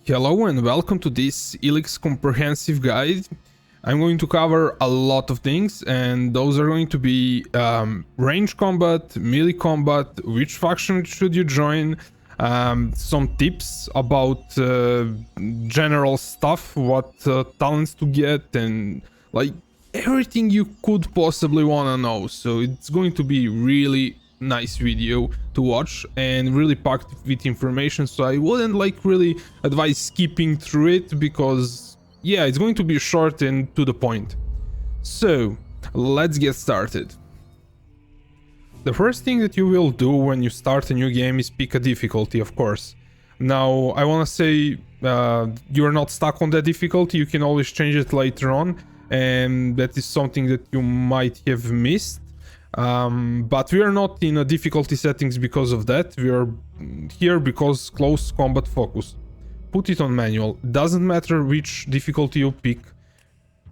Hello and welcome to this Elex comprehensive guide. I'm going to cover a lot of things, and those are going to be range combat, melee combat, which faction should you join, some tips about general stuff, what talents to get, and like everything you could possibly want to know. So it's going to be really nice video to watch and really packed with information, so I wouldn't really advise skipping through it, because yeah, it's going to be short and to the point. So let's get started. The first thing that you will do when you start a new game is pick a difficulty, of course. Now I want to say you're not stuck on that difficulty, you can always change it later on, and that is something that you might have missed. But we are not in a difficulty settings because of that. We are here because close combat focus. Put it on manual. Doesn't matter which difficulty you pick.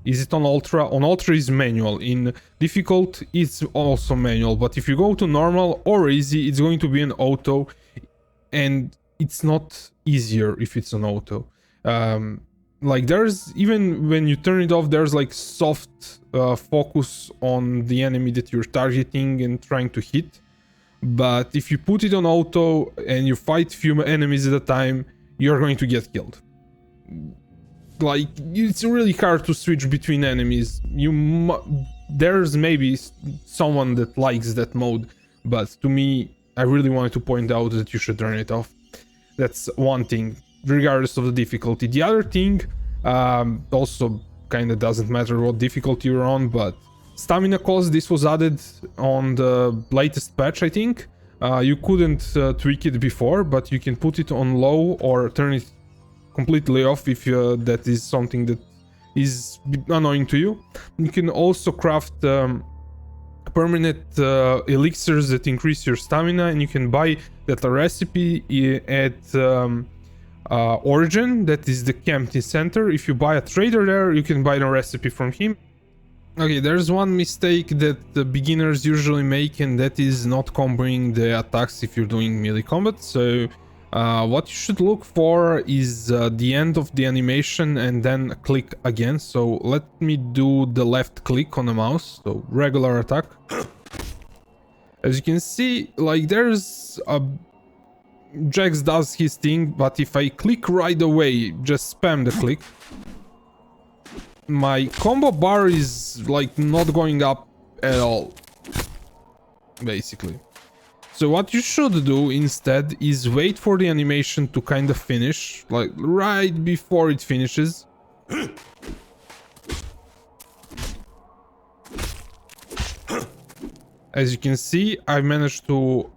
Is it on ultra? On ultra is manual. In difficult it's also manual. But if you go to normal or easy, it's going to be an auto, and it's not easier if it's an auto. Like there's, even when you turn it off, there's like soft focus on the enemy that you're targeting and trying to hit. But if you put it on auto and you fight few enemies at a time, you're going to get killed. Like, it's really hard to switch between enemies. There's maybe someone that likes that mode, but to me, I really wanted to point out that you should turn it off. That's one thing, regardless of the difficulty. The other thing, also kind of doesn't matter what difficulty you're on, but stamina cost, this was added on the latest patch, I think. You couldn't tweak it before, but you can put it on low or turn it completely off if that is something that is annoying to you. You can also craft permanent elixirs that increase your stamina, and you can buy that recipe at Origin, that is the camping center. If you buy a trader there, you can buy the recipe from him. Okay, there's one mistake that the beginners usually make, and that is not comboing the attacks if you're doing melee combat. So what you should look for is the end of the animation and then click again. So let me do the left click on the mouse, so regular attack. As you can see, like there's a Jax does his thing, but if I click right away, just spam the click, my combo bar is like not going up at all, basically. So what you should do instead is wait for the animation to kind of finish, like right before it finishes. As you can see, I managed to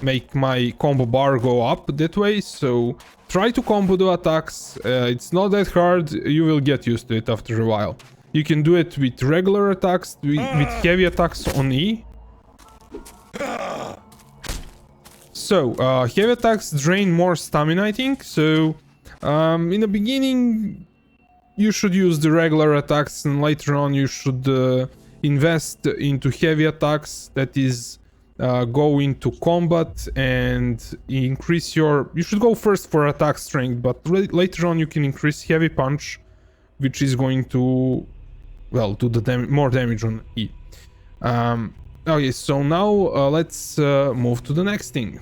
make my combo bar go up that way, so try to combo the attacks. It's not that hard, you will get used to it after a while. You can do it with regular attacks, with heavy attacks on E. So, heavy attacks drain more stamina, I think, so in the beginning you should use the regular attacks, and later on you should invest into heavy attacks, that is go into combat and increase your... You should go first for attack strength, but later on you can increase heavy punch, which is going to, well, do the more damage on E. Okay, so now let's move to the next thing.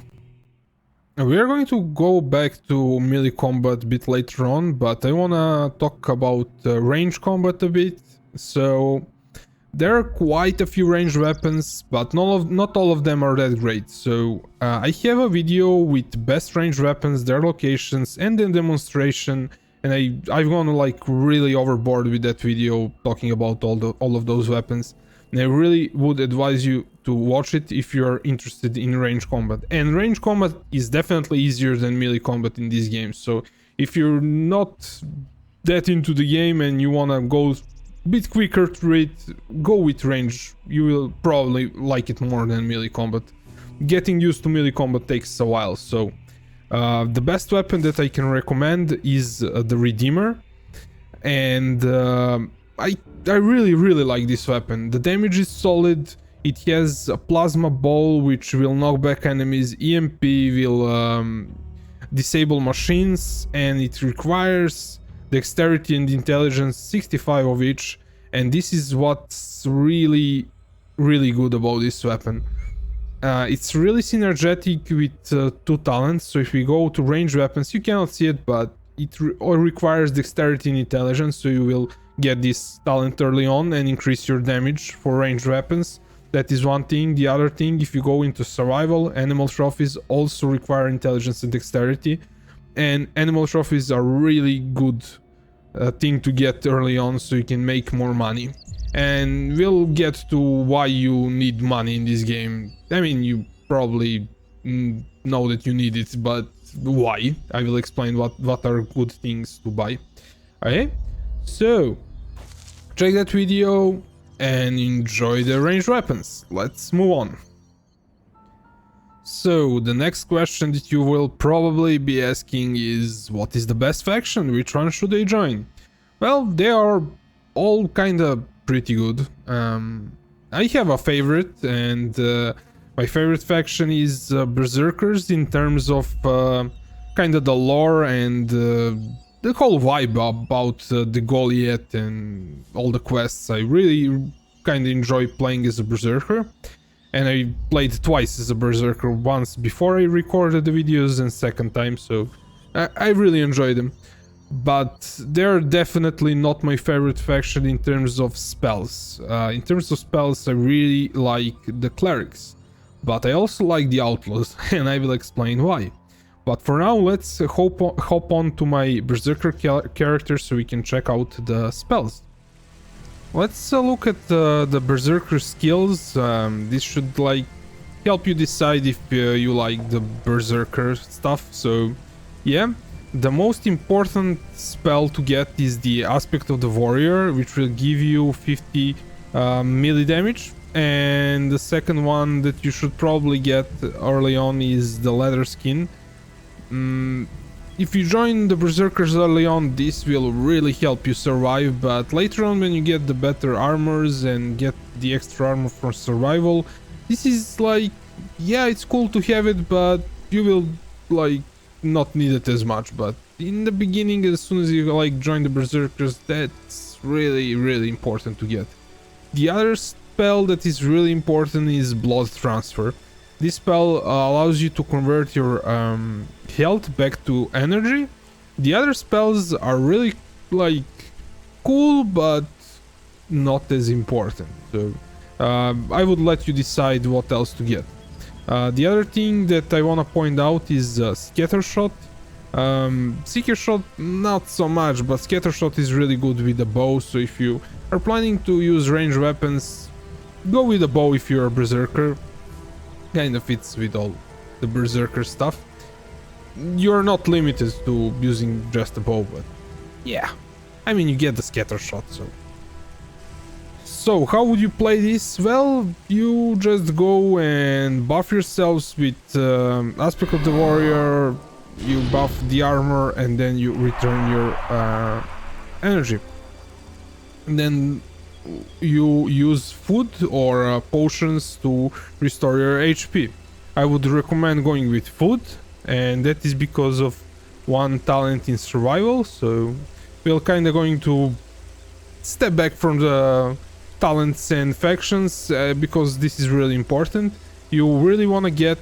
We are going to go back to melee combat a bit later on, but I wanna talk about range combat a bit. So there are quite a few ranged weapons, but not all of them are that great. So I have a video with best ranged weapons, their locations, and then demonstration, and I've gone like really overboard with that video talking about all of those weapons. And I really would advise you to watch it if you're interested in range combat. And range combat is definitely easier than melee combat in this game. So if you're not that into the game and you wanna go bit quicker through it, go with range. You will probably like it more than melee combat. Getting used to melee combat takes a while, so the best weapon that I can recommend is the Redeemer, and I really like this weapon. The damage is solid, it has a plasma ball which will knock back enemies, EMP will disable machines, and it requires dexterity and intelligence, 65 of each, and this is what's really good about this weapon. It's really synergetic with 2 talents, so if we go to ranged weapons, you cannot see it, but it requires dexterity and intelligence, so you will get this talent early on and increase your damage for ranged weapons. That is one thing. The other thing, if you go into survival, animal trophies also require intelligence and dexterity, and animal trophies are really good thing to get early on so you can make more money. And we'll get to why you need money in this game. I mean, you probably know that you need it, but why? I will explain what are good things to buy. Okay, so check that video and enjoy the ranged weapons. Let's move on. So the next question that you will probably be asking is, what is the best faction? Which one should I join? Well, they are all kinda pretty good. I have a favorite, and my favorite faction is Berserkers in terms of kinda the lore and the whole vibe about the Goliath and all the quests. I really kinda enjoy playing as a Berserker. And I played twice as a Berserker, once before I recorded the videos and second time, so I really enjoy them. But they're definitely not my favorite faction in terms of spells. In terms of spells, I really like the Clerics. But I also like the Outlaws, and I will explain why. But for now, let's hop on to my Berserker character so we can check out the spells. Let's look at the Berserker skills. This should like help you decide if you like the Berserker stuff. So yeah, the most important spell to get is the Aspect of the Warrior, which will give you 50 melee damage. And the second one that you should probably get early on is the Leather Skin. If you join the Berserkers early on, this will really help you survive, but later on when you get the better armors and get the extra armor for survival, this is like, yeah, it's cool to have it, but you will like not need it as much. But in the beginning, as soon as you like join the Berserkers, that's really important to get. The other spell that is really important is Blood Transfer. This spell allows you to convert your health back to energy. The other spells are really like cool, but not as important. So I would let you decide what else to get. The other thing that I want to point out is Scatter Shot. Seeker Shot not so much, but Scatter Shot is really good with the bow. So if you are planning to use ranged weapons, go with the bow if you're a Berserker. Kind of fits with all the Berserker stuff. You're not limited to using just a bow, but yeah, I mean, you get the Scatter Shot. So how would you play this? Well, you just go and buff yourselves with Aspect of the Warrior, you buff the armor, and then you return your energy. And then you use food or potions to restore your HP. I would recommend going with food, and that is because of one talent in survival. So we're kind of going to step back from the talents and factions because this is really important. You really want to get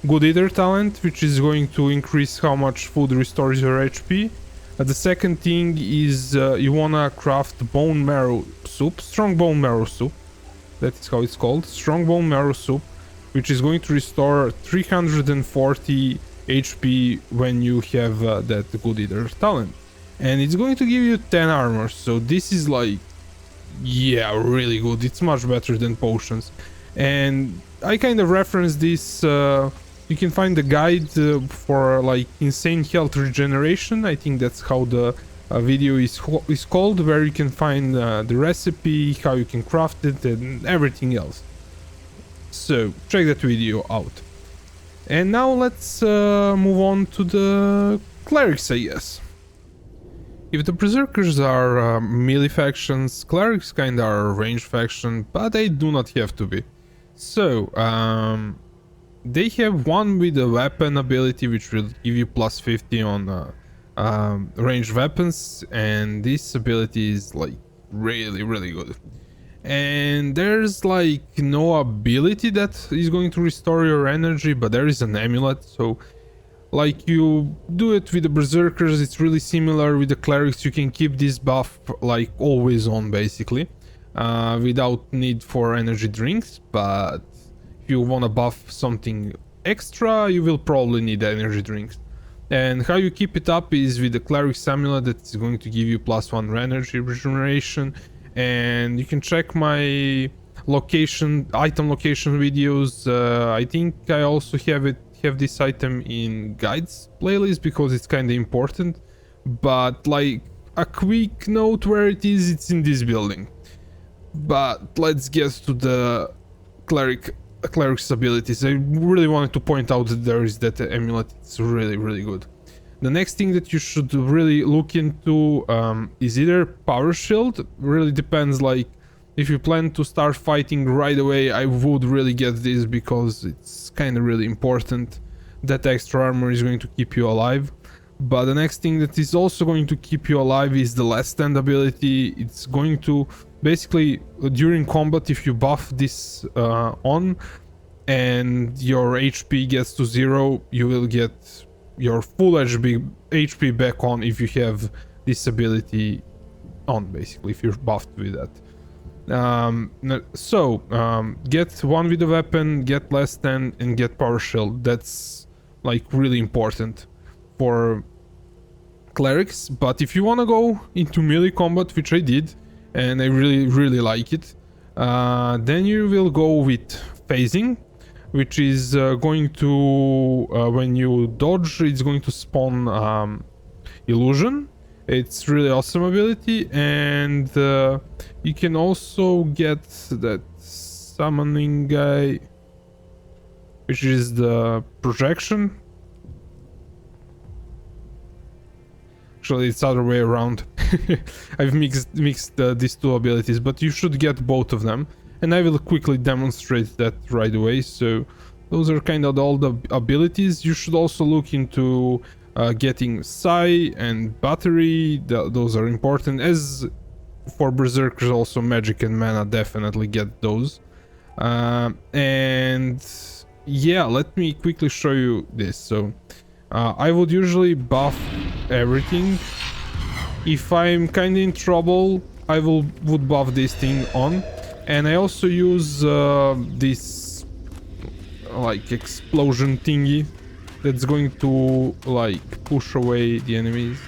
Good Eater talent, which is going to increase how much food restores your HP. The second thing is you wanna craft bone marrow soup, strong bone marrow soup. That is how it's called, strong bone marrow soup, which is going to restore 340 HP when you have that Good Eater talent. And it's going to give you 10 armor, so this is like, yeah, really good. It's much better than potions. And I kind of reference this. You can find the guide for like insane health regeneration. I think that's how the video is called, where you can find the recipe, how you can craft it, and everything else. So check that video out. And now let's move on to the Clerics, I guess. If the Berserkers are melee factions, Clerics kinda are a ranged faction, but they do not have to be. So, they have one with a weapon ability which will give you plus 50 on ranged weapons, and this ability is like really good. And there's like no ability that is going to restore your energy, but there is an amulet. So like you do it with the Berserkers, it's really similar with the Clerics. You can keep this buff like always on basically, without need for energy drinks. But if you want to buff something extra, you will probably need energy drinks. And how you keep it up is with the Cleric's amulet that is going to give you +1 energy regeneration. And you can check my item location videos. I think I also have this item in guides playlist because it's kind of important. But like a quick note where it's in this building. But let's get to the Cleric's abilities. I really wanted to point out that there is that amulet. It's really good. The next thing that you should really look into is either power shield. Really depends, like if you plan to start fighting right away, I would really get this because it's kind of really important. That extra armor is going to keep you alive. But the next thing that is also going to keep you alive is the last stand ability. It's going to basically, during combat, if you buff this on and your HP gets to 0, you will get your full HP back on if you have this ability on, basically, if you're buffed with that. Get one with a weapon, get less stand, and get power shield. That's like really important for Clerics. But if you want to go into melee combat, which I did, and I really like it, then you will go with phasing, which is going to when you dodge, it's going to spawn illusion. It's really awesome ability. And you can also get that summoning guy, which is the projection. Actually, it's other way around. I've mixed these two abilities, but you should get both of them, and I will quickly demonstrate that right away. So those are kind of all the abilities. You should also look into getting Psi and Battery. Those are important. As for Berserkers, also Magic and Mana, definitely get those. And yeah, let me quickly show you this. So I would usually buff everything. If I'm kind of in trouble, I would buff this thing on. And I also use this like explosion thingy that's going to like push away the enemies.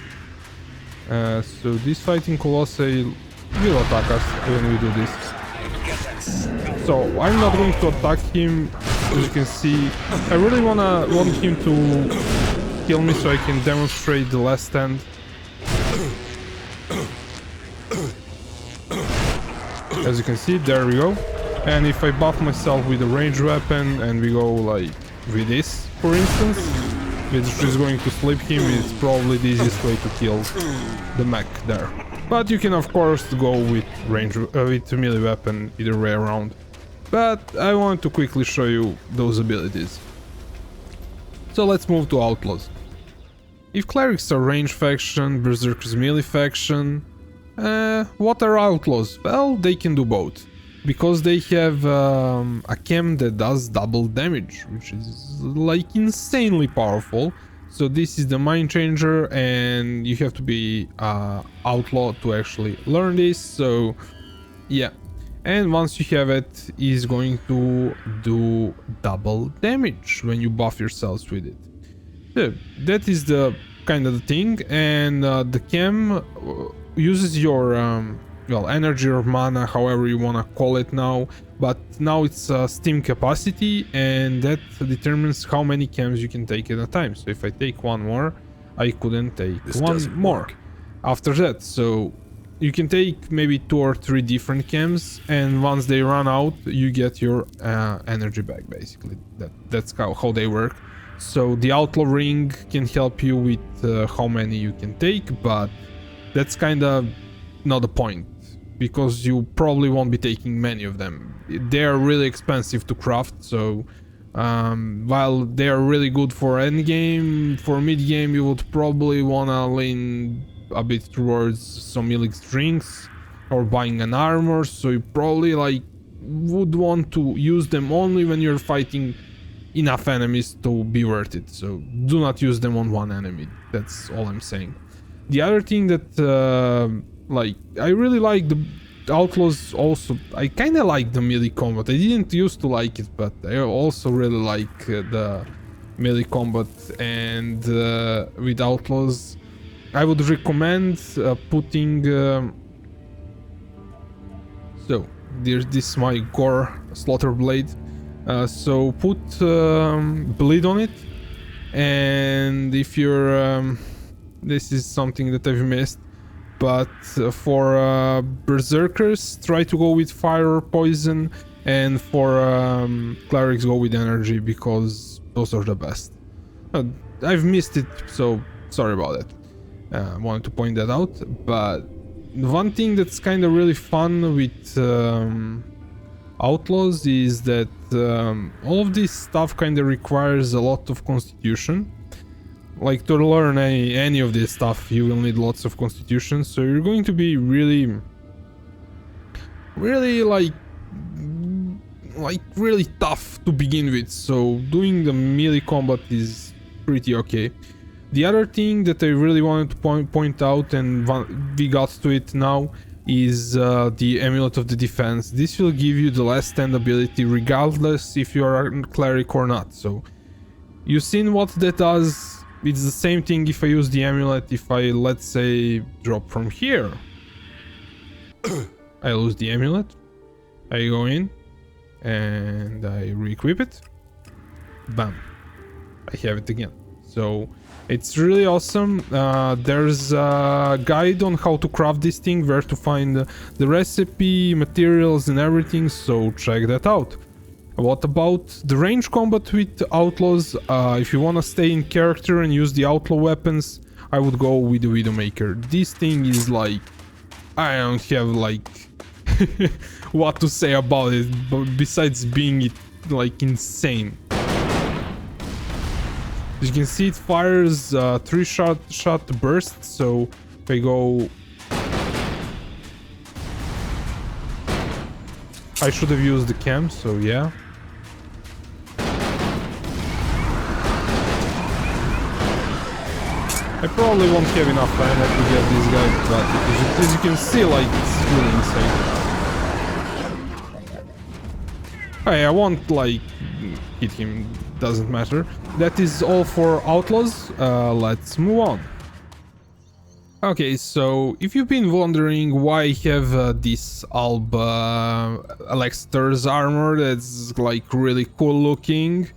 So this fighting Colossi will attack us when we do this. So I'm not going to attack him. As you can see, I really want him to kill me so I can demonstrate the last stand. As you can see, there we go. And if I buff myself with a ranged weapon and we go like with this, for instance, which is going to slip him, it's probably the easiest way to kill the mech there. But you can of course go with with melee weapon either way around. But I want to quickly show you those abilities. So let's move to Outlaws. If Clerics are ranged faction, Berserkers melee faction, what are Outlaws? Well, they can do both, because they have a chem that does double damage, which is like insanely powerful. So this is the Mind Changer, and you have to be Outlaw to actually learn this. So yeah, and once you have it, is going to do double damage when you buff yourselves with it. So that is the kind of the thing. And the chem uses your well, energy or mana, however you want to call it now, but now it's steam capacity, and that determines how many chems you can take at a time. So if I take one more, I couldn't take one more after that. So you can take maybe 2 or 3 different chems, and once they run out, you get your energy back, basically. That's how they work. So the Outlaw ring can help you with how many you can take, but that's kind of not the point, because you probably won't be taking many of them. They are really expensive to craft, so While they are really good for end game, for mid game you would probably wanna lean a bit towards some Elex drinks or buying an armor, so you probably like would want to use them only when you're fighting enough enemies to be worth it. So do not use them on one enemy, that's all I'm saying. The other thing that like I really like the Outlaws also. I kind of like the melee combat. I didn't used to like it, but I also really like the melee combat, and with Outlaws I would recommend putting so there's this my gore slaughter blade, so put bleed on it, and if you're this is something that I've missed, but for Berserkers try to go with fire or poison, and for Clerics go with energy, because those are the best. I've missed it, so sorry about that. Wanted to point that out. But one thing that's kind of really fun with Outlaws is that all of this stuff kind of requires a lot of constitution. Like, to learn any of this stuff you will need lots of constitution, so you're going to be really like really tough to begin with, so doing the melee combat is pretty okay. The other thing that I really wanted to point out, and we got to it now, is the Amulet of the Defense. This will give you the last stand ability regardless if you are a cleric or not. So you've seen what that does. It's the same thing if I use the amulet. If I, let's say, drop from here, I lose the amulet, I go in and I re-equip it, bam, I have it again. So it's really awesome. There's a guide on how to craft this thing, where to find the recipe, materials and everything, so check that out. What about the range combat with Outlaws? If you want to stay in character and use the Outlaw weapons, I would go with the Widowmaker. This thing is like, I don't have like what to say about it, but besides being like insane. As you can see, it fires 3-shot burst, so if I go... I should have used the cam, so yeah. I probably won't have enough time to get this guy, but as you can see, like, it's really insane. I won't, like, hit him, doesn't matter. That is all for Outlaws, let's move on. Okay, so if you've been wondering why I have this Alex's armor that's like really cool looking,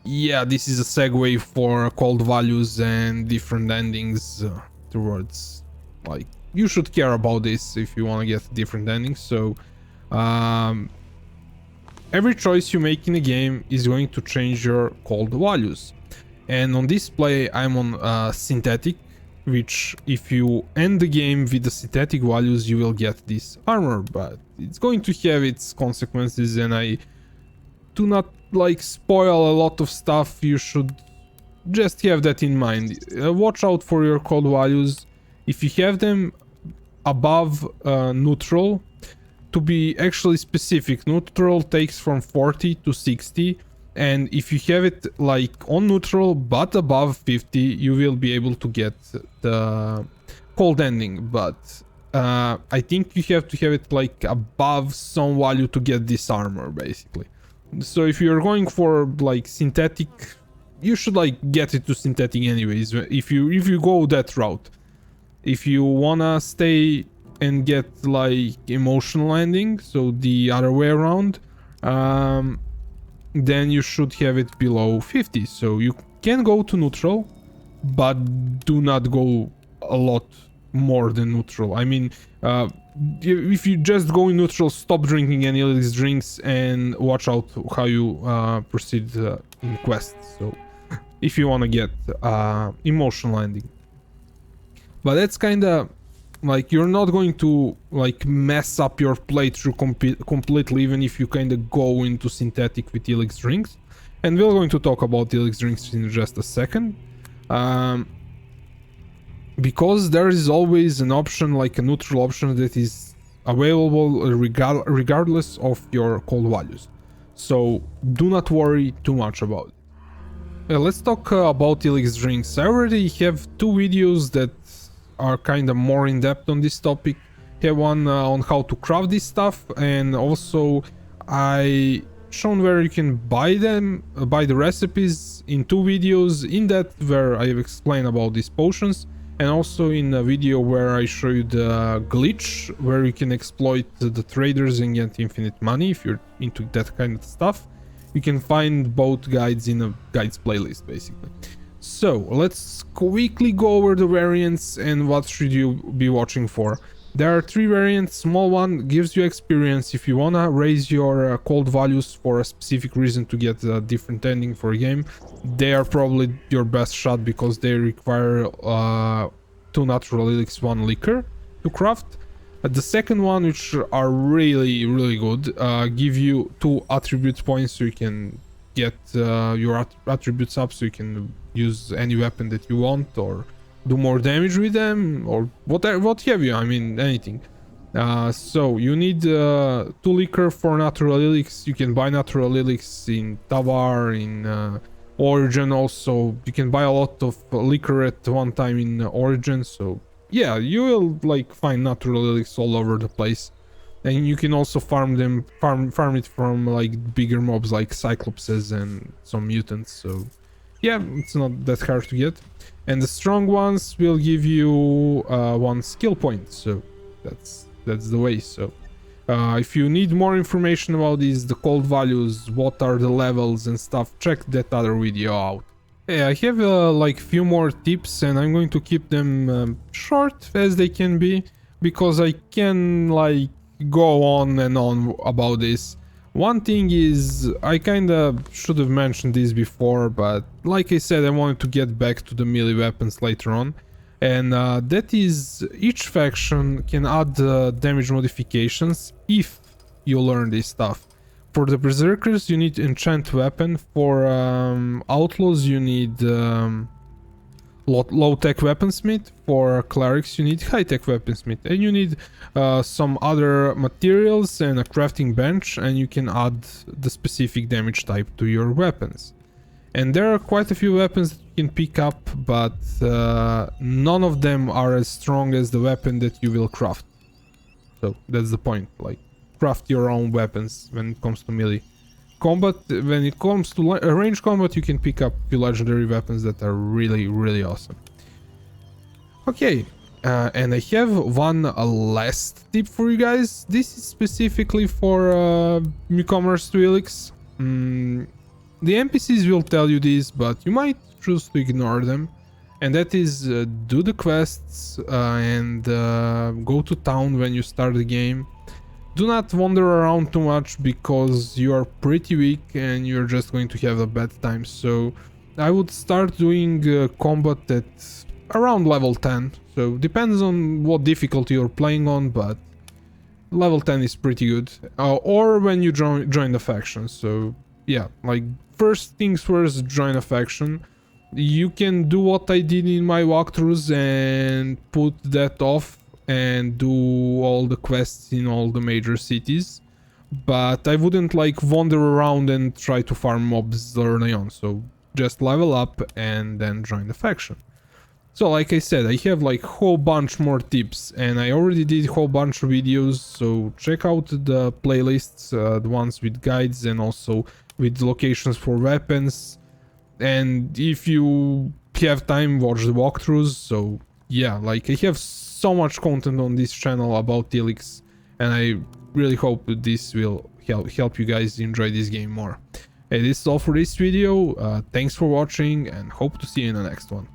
yeah, this is a segue for cold values and different endings towards, like, you should care about this if you want to get different endings. So every choice you make in a game is going to change your cold values, and on this play I'm on synthetic, which if you end the game with the synthetic values you will get this armor, but it's going to have its consequences, and I do not like spoil a lot of stuff. You should just have that in mind. Watch out for your cold values. If you have them above neutral, to be actually specific, neutral takes from 40 to 60, and if you have it like on neutral but above 50, you will be able to get the cold ending. But I think you have to have it like above some value to get this armor, basically. So if you're going for like synthetic, you should like get it to synthetic anyways, if you go that route. If you wanna stay and get like emotional ending, so the other way around, then you should have it below 50. So you can go to neutral, but do not go a lot more than neutral. I mean, if you just go in neutral, stop drinking any of these drinks and watch out how you proceed in quests. So if you want to get emotional ending, but that's kind of like, you're not going to like mess up your playthrough completely, even if you kind of go into synthetic with Elex drinks. And we're going to talk about the Elex drinks in just a second. Because there is always an option, like a neutral option, that is available regardless of your cold values. So do not worry too much about it. Let's talk about Elex drinks. I already have 2 videos that are kind of more in depth on this topic. I have one on how to craft this stuff, and also I shown where you can buy them, buy the recipes in 2 videos in that where I have explained about these potions, and also in a video where I show you the glitch where you can exploit the traders and get infinite money if you're into that kind of stuff. You can find both guides in a guides playlist basically. So let's quickly go over the variants and what should you be watching for. There are 3 variants. Small one gives you experience if you wanna raise your cold values for a specific reason to get a different ending for a game. They are probably your best shot because they require 2 natural Elex, 1 liquor to craft. The second one, which are really good, give you 2 attribute points so you can get your attributes up, so you can use any weapon that you want or do more damage with them or what have you, I mean anything. So you need 2 liquor for natural Elex. You can buy natural Elex in Tavar, in Origin also. You can buy a lot of liquor at one time in Origin, so yeah, you will like find natural Elex all over the place. And you can also farm it from like bigger mobs like Cyclopses and some mutants, so yeah, it's not that hard to get. And the strong ones will give you 1 skill point, so that's the way. So if you need more information about these, the cold values, what are the levels and stuff, check that other video out. Yeah, I have like few more tips, and I'm going to keep them short as they can be, because I can like go on and on about this. One thing is, I kinda should have mentioned this before, but like I said, I wanted to get back to the melee weapons later on. And that is, each faction can add damage modifications if you learn this stuff. For the Berserkers you need enchant weapon, for Outlaws you need low-tech weaponsmith, for Clerics you need high-tech weaponsmith, and you need some other materials and a crafting bench, and you can add the specific damage type to your weapons. And there are quite a few weapons that you can pick up, but none of them are as strong as the weapon that you will craft. So that's the point, like craft your own weapons when it comes to melee combat. When it comes to range combat, you can pick up a few legendary weapons that are really awesome. Okay, and I have one last tip for you guys. This is specifically for newcomers to Elex. The NPCs will tell you this, but you might choose to ignore them. And that is, do the quests and go to town when you start the game. Do not wander around too much because you are pretty weak and you're just going to have a bad time. So I would start doing combat at around level 10. So depends on what difficulty you're playing on, but level 10 is pretty good. Or when you join the faction. So yeah, like first things first, join a faction. You can do what I did in my walkthroughs and put that off and do all the quests in all the major cities, but I wouldn't like wander around and try to farm mobs early on. So just level up and then join the faction. So like I said, I have like whole bunch more tips, and I already did whole bunch of videos, so check out the playlists, the ones with guides and also with locations for weapons. And if you have time, watch the walkthroughs. So yeah, like I have so much content on this channel about Elex, and I really hope that this will help you guys enjoy this game more. And this is all for this video. Thanks for watching, and hope to see you in the next one.